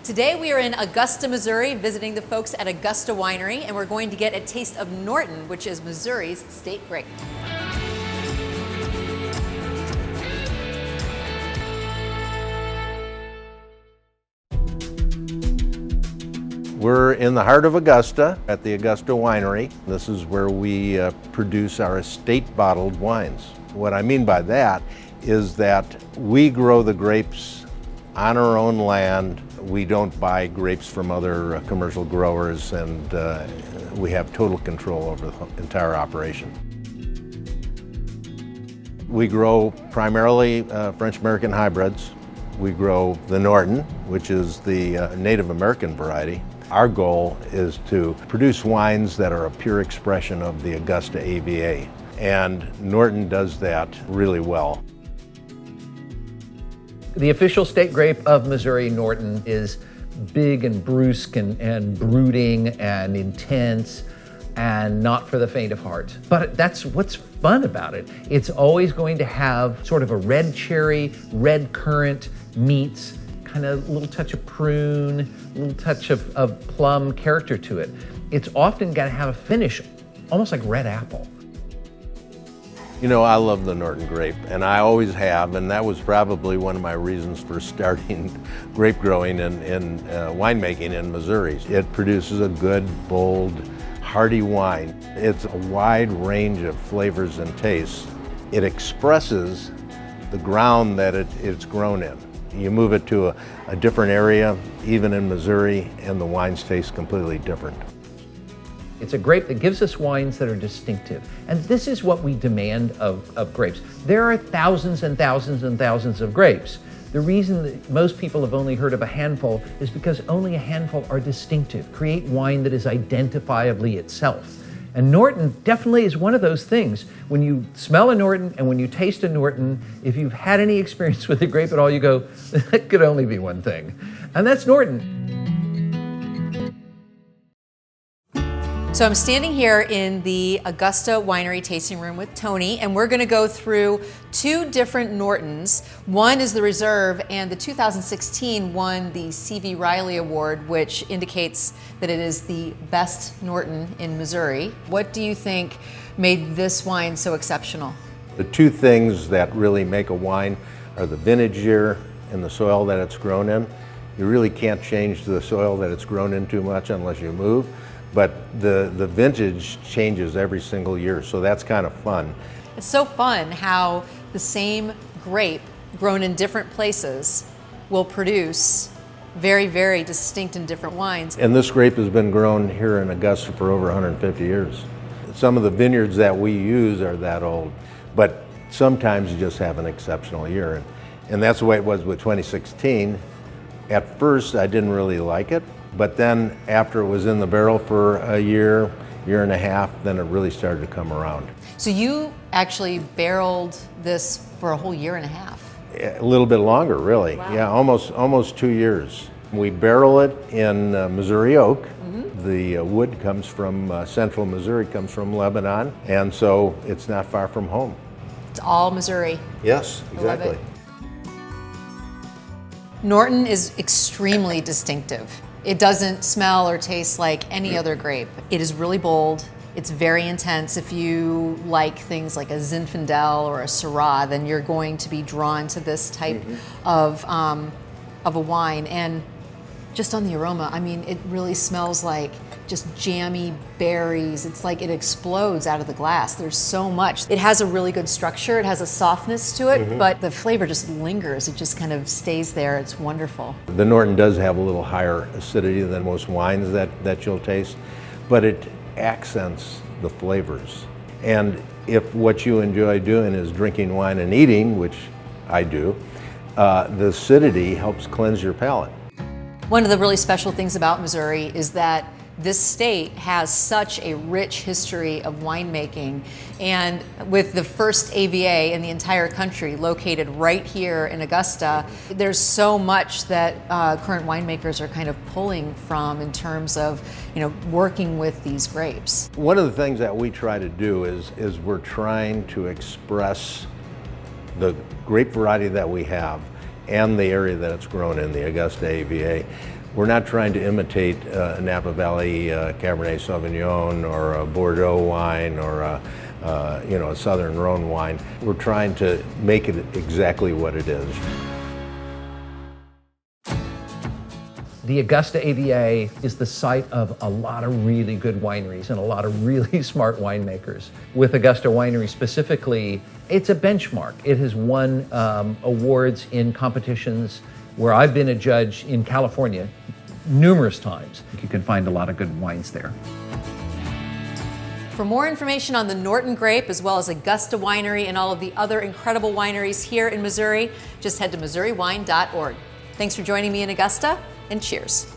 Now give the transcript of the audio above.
Today we are in Augusta, Missouri, visiting the folks at Augusta Winery, and we're going to get a taste of Norton, which is Missouri's state grape. We're in the heart of Augusta at the Augusta Winery. This is where we produce our estate bottled wines. What I mean by that is that we grow the grapes on our own land. We don't buy grapes from other commercial growers, and we have total control over the entire operation. We grow primarily French American hybrids. We grow the Norton, which is the Native American variety. Our goal is to produce wines that are a pure expression of the Augusta AVA, and Norton does that really well. The official state grape of Missouri, Norton, is big and brusque and brooding and intense and not for the faint of heart. But that's what's fun about it. It's always going to have sort of a red cherry, red currant meats, kind of a little touch of prune, a little touch of plum character to it. It's often got to have a finish almost like red apple. You know, I love the Norton grape, and I always have, and that was probably one of my reasons for starting grape growing and winemaking in Missouri. It produces a good, bold, hearty wine. It's a wide range of flavors and tastes. It expresses the ground that it's grown in. You move it to a different area, even in Missouri, and the wines taste completely different. It's a grape that gives us wines that are distinctive. And this is what we demand of grapes. There are thousands and thousands and thousands of grapes. The reason that most people have only heard of a handful is because only a handful are distinctive, create wine that is identifiably itself. And Norton definitely is one of those things. When you smell a Norton and when you taste a Norton, if you've had any experience with the grape at all, you go, that could only be one thing. And that's Norton. So I'm standing here in the Augusta Winery tasting room with Tony, and we're going to go through two different Nortons. One is the Reserve, and the 2016 won the C.V. Riley Award, which indicates that it is the best Norton in Missouri. What do you think made this wine so exceptional? The two things that really make a wine are the vintage year and the soil that it's grown in. You really can't change the soil that it's grown in too much unless you move. But the vintage changes every single year, so that's kind of fun. It's so fun how the same grape grown in different places will produce very, very distinct and different wines. And this grape has been grown here in Augusta for over 150 years. Some of the vineyards that we use are that old, but sometimes you just have an exceptional year. And that's the way it was with 2016. At first, I didn't really like it. But then after it was in the barrel for a year and a half, then it really started to come around. So you actually barreled this for a whole year and a half? A little bit longer, really. Wow. Yeah, almost 2 years. We barrel it in Missouri oak. Mm-hmm. The wood comes from central Missouri, comes from Lebanon, and so it's not far from home. It's all Missouri. Yes, exactly. Norton is extremely distinctive. It doesn't smell or taste like any other grape. It is really bold. It's very intense. If you like things like a Zinfandel or a Syrah, then you're going to be drawn to this type of a wine. And just on the aroma, I mean, it really smells like just jammy berries. It's like it explodes out of the glass. There's so much. It has a really good structure. It has a softness to it, but the flavor just lingers. It just kind of stays there. It's wonderful. The Norton does have a little higher acidity than most wines that you'll taste, but it accents the flavors. And if what you enjoy doing is drinking wine and eating, which I do, the acidity helps cleanse your palate. One of the really special things about Missouri is that this state has such a rich history of winemaking, and with the first AVA in the entire country located right here in Augusta, there's so much that current winemakers are kind of pulling from in terms of, working with these grapes. One of the things that we try to do is we're trying to express the grape variety that we have and the area that it's grown in, the Augusta AVA, We're not trying to imitate a Napa Valley Cabernet Sauvignon or a Bordeaux wine or a Southern Rhone wine. We're trying to make it exactly what it is. The Augusta AVA is the site of a lot of really good wineries and a lot of really smart winemakers. With Augusta Winery specifically, it's a benchmark. It has won awards in competitions where I've been a judge in California numerous times. You can find a lot of good wines there. For more information on the Norton grape, as well as Augusta Winery and all of the other incredible wineries here in Missouri, just head to MissouriWine.org. Thanks for joining me in Augusta, and cheers.